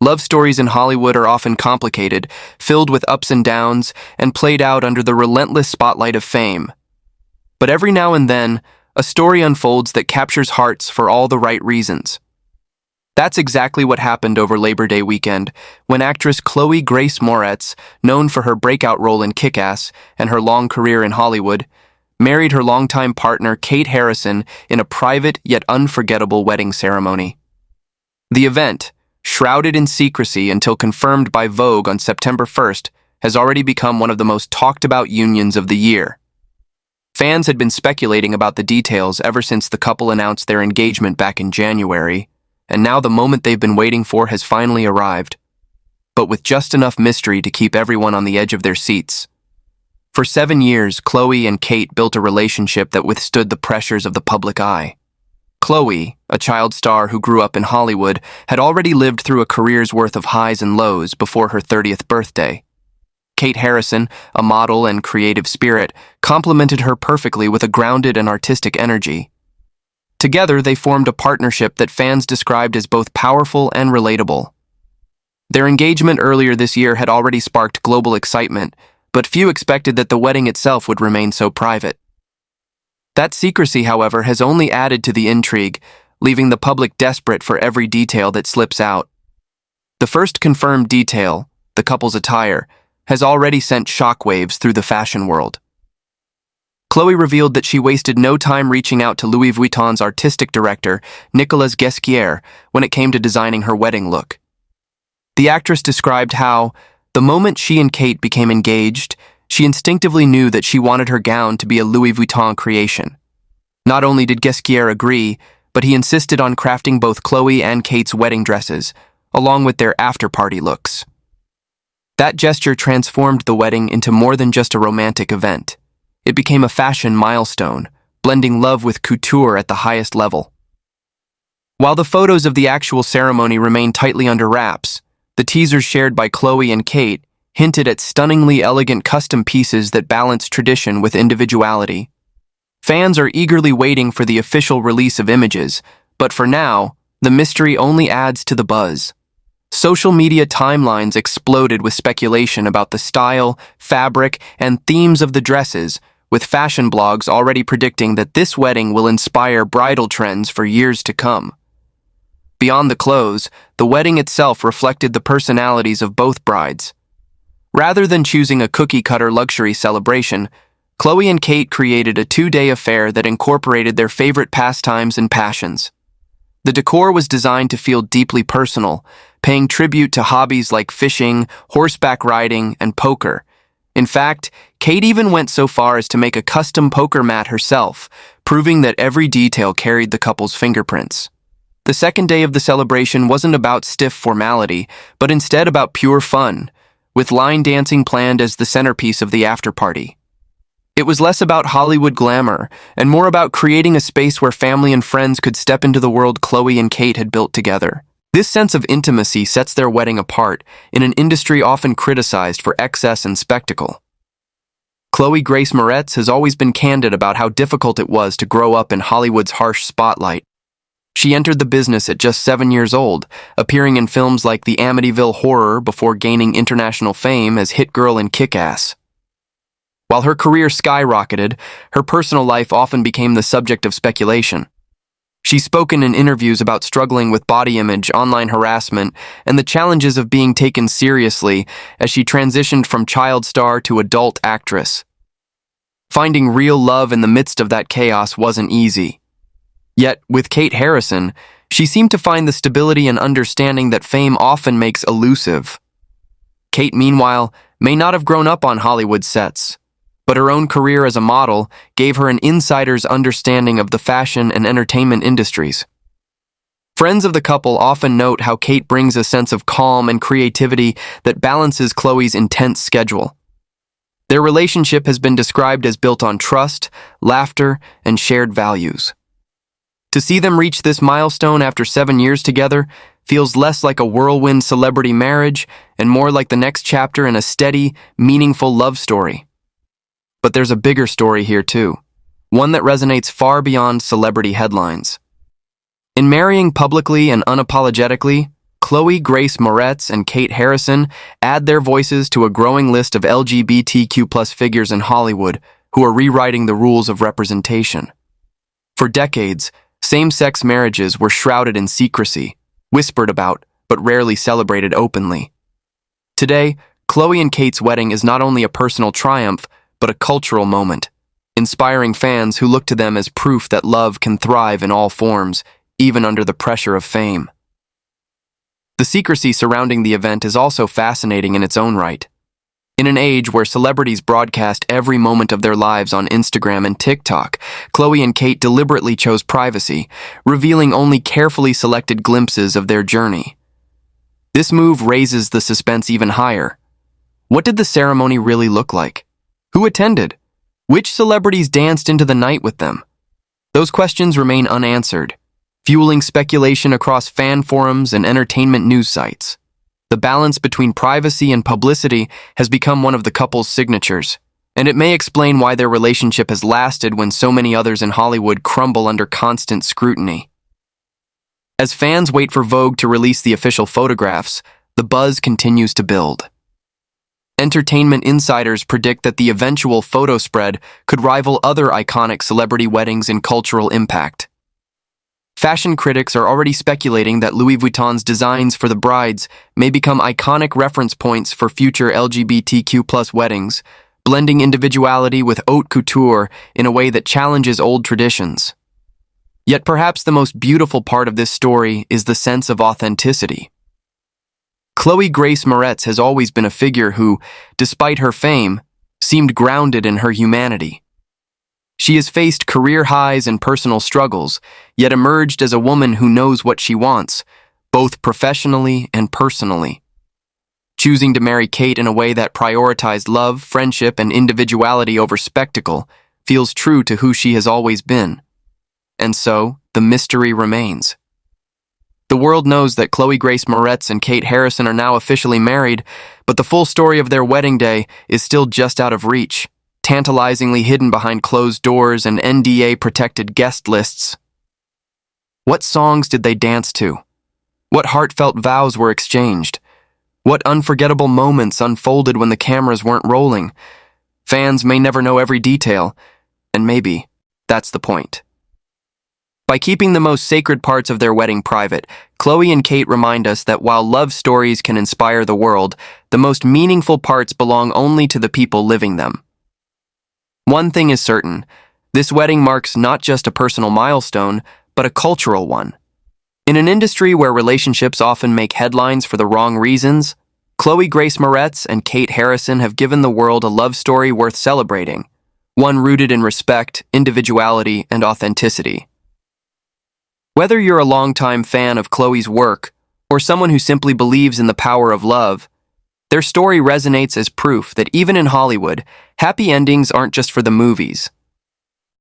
Love stories in Hollywood are often complicated, filled with ups and downs, and played out under the relentless spotlight of fame. But every now and then, a story unfolds that captures hearts for all the right reasons. That's exactly what happened over Labor Day weekend, when actress Chloë Grace Moretz, known for her breakout role in Kick-Ass and her long career in Hollywood, married her longtime partner Kate Harrison in a private yet unforgettable wedding ceremony. The event, shrouded in secrecy until confirmed by Vogue on September 1st, has already become one of the most talked-about unions of the year. Fans had been speculating about the details ever since the couple announced their engagement back in January, and now the moment they've been waiting for has finally arrived, but with just enough mystery to keep everyone on the edge of their seats. For 7 years, Chloë and Kate built a relationship that withstood the pressures of the public eye. Chloë, a child star who grew up in Hollywood, had already lived through a career's worth of highs and lows before her 30th birthday. Kate Harrison, a model and creative spirit, complemented her perfectly with a grounded and artistic energy. Together, they formed a partnership that fans described as both powerful and relatable. Their engagement earlier this year had already sparked global excitement, but few expected that the wedding itself would remain so private. That secrecy, however, has only added to the intrigue, leaving the public desperate for every detail that slips out. The first confirmed detail, the couple's attire, has already sent shockwaves through the fashion world. Chloë revealed that she wasted no time reaching out to Louis Vuitton's artistic director, Nicolas Ghesquière, when it came to designing her wedding look. The actress described how, the moment she and Kate became engaged, she instinctively knew that she wanted her gown to be a Louis Vuitton creation. Not only did Ghesquière agree, but he insisted on crafting both Chloë and Kate's wedding dresses, along with their after-party looks. That gesture transformed the wedding into more than just a romantic event. It became a fashion milestone, blending love with couture at the highest level. While the photos of the actual ceremony remain tightly under wraps, the teasers shared by Chloë and Kate hinted at stunningly elegant custom pieces that balance tradition with individuality. Fans are eagerly waiting for the official release of images, but for now, the mystery only adds to the buzz. Social media timelines exploded with speculation about the style, fabric, and themes of the dresses, with fashion blogs already predicting that this wedding will inspire bridal trends for years to come. Beyond the clothes, the wedding itself reflected the personalities of both brides. Rather than choosing a cookie-cutter luxury celebration, Chloë and Kate created a 2-day affair that incorporated their favorite pastimes and passions. The decor was designed to feel deeply personal, paying tribute to hobbies like fishing, horseback riding, and poker. In fact, Kate even went so far as to make a custom poker mat herself, proving that every detail carried the couple's fingerprints. The second day of the celebration wasn't about stiff formality, but instead about pure fun, with line dancing planned as the centerpiece of the after-party. It was less about Hollywood glamour, and more about creating a space where family and friends could step into the world Chloë and Kate had built together. This sense of intimacy sets their wedding apart in an industry often criticized for excess and spectacle. Chloë Grace Moretz has always been candid about how difficult it was to grow up in Hollywood's harsh spotlight. She entered the business at just 7 years old, appearing in films like The Amityville Horror before gaining international fame as Hit Girl in Kick-Ass. While her career skyrocketed, her personal life often became the subject of speculation. She's spoken in interviews about struggling with body image, online harassment, and the challenges of being taken seriously as she transitioned from child star to adult actress. Finding real love in the midst of that chaos wasn't easy. Yet, with Kate Harrison, she seemed to find the stability and understanding that fame often makes elusive. Kate, meanwhile, may not have grown up on Hollywood sets, but her own career as a model gave her an insider's understanding of the fashion and entertainment industries. Friends of the couple often note how Kate brings a sense of calm and creativity that balances Chloë's intense schedule. Their relationship has been described as built on trust, laughter, and shared values. To see them reach this milestone after 7 years together feels less like a whirlwind celebrity marriage and more like the next chapter in a steady, meaningful love story. But there's a bigger story here too, one that resonates far beyond celebrity headlines. In marrying publicly and unapologetically, Chloë Grace Moretz and Kate Harrison add their voices to a growing list of LGBTQ+ figures in Hollywood who are rewriting the rules of representation. For decades, same-sex marriages were shrouded in secrecy, whispered about, but rarely celebrated openly. Today, Chloë and Kate's wedding is not only a personal triumph, but a cultural moment, inspiring fans who look to them as proof that love can thrive in all forms, even under the pressure of fame. The secrecy surrounding the event is also fascinating in its own right. In an age where celebrities broadcast every moment of their lives on Instagram and TikTok, Chloë and Kate deliberately chose privacy, revealing only carefully selected glimpses of their journey. This move raises the suspense even higher. What did the ceremony really look like? Who attended? Which celebrities danced into the night with them? Those questions remain unanswered, fueling speculation across fan forums and entertainment news sites. The balance between privacy and publicity has become one of the couple's signatures, and it may explain why their relationship has lasted when so many others in Hollywood crumble under constant scrutiny. As fans wait for Vogue to release the official photographs, the buzz continues to build. Entertainment insiders predict that the eventual photo spread could rival other iconic celebrity weddings in cultural impact. Fashion critics are already speculating that Louis Vuitton's designs for the brides may become iconic reference points for future LGBTQ+ weddings, blending individuality with haute couture in a way that challenges old traditions. Yet perhaps the most beautiful part of this story is the sense of authenticity. Chloë Grace Moretz has always been a figure who, despite her fame, seemed grounded in her humanity. She has faced career highs and personal struggles, yet emerged as a woman who knows what she wants, both professionally and personally. Choosing to marry Kate in a way that prioritized love, friendship, and individuality over spectacle feels true to who she has always been. And so, the mystery remains. The world knows that Chloë Grace Moretz and Kate Harrison are now officially married, but the full story of their wedding day is still just out of reach, tantalizingly hidden behind closed doors and NDA-protected guest lists. What songs did they dance to? What heartfelt vows were exchanged? What unforgettable moments unfolded when the cameras weren't rolling? Fans may never know every detail, and maybe that's the point. By keeping the most sacred parts of their wedding private, Chloë and Kate remind us that while love stories can inspire the world, the most meaningful parts belong only to the people living them. One thing is certain, this wedding marks not just a personal milestone, but a cultural one. In an industry where relationships often make headlines for the wrong reasons, Chloë Grace Moretz and Kate Harrison have given the world a love story worth celebrating, one rooted in respect, individuality, and authenticity. Whether you're a longtime fan of Chloë's work or someone who simply believes in the power of love, their story resonates as proof that even in Hollywood, happy endings aren't just for the movies,